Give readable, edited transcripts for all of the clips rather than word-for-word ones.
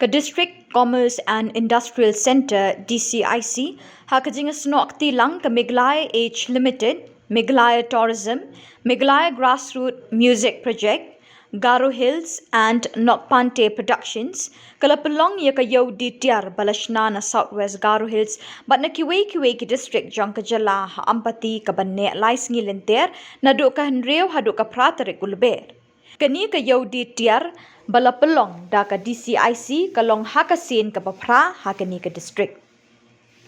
Ka District Commerce and Industrial Centre DCIC hakajing snok tilang ka Meghalaya Age Limited, Meghalaya Tourism, Meghalaya Grassroots Music Project, Garo Hills and Nokpante Productions kalapalong ya kayo di Tiar Shna na Southwest Garo Hills but na kiwe ki district jong Khuborjylla ha Ampati ka banne lais ngilenter na do ka henreu ha do ka pratare kulber kani kayo di Tiar balapalong da ka DCIC kalong hakasin ka papra ha kani ka district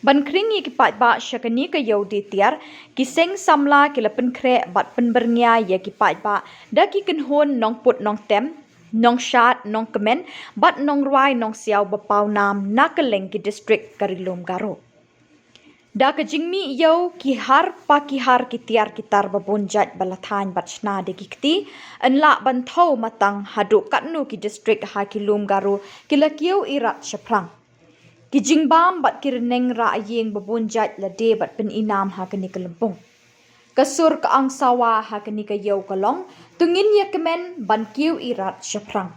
ban kringi ki pat ba syakani ka yau di Tiar ki seng Samla ki lapen kre bat penbernya ya ki pat ba da ki kenhon nong put nong tem nong shat nong kemen bat nong ruai nong siau bapau nam nakaleng ki district karilom Garo da ka jingmi yau ki har ki Tiar ki tar babonjat balathan bat Shna de ki kti enla ban thau matang hadu katnu ki district ha ki lom Garo ki lakiu irat shaprang ki jingbam bat kireneng ra ayeng babonjat la de bat pen inam ha kani kalempong kasur ka ang sawa ha kani ka yau kalong tungin ya kemen ban kiu irat shaprang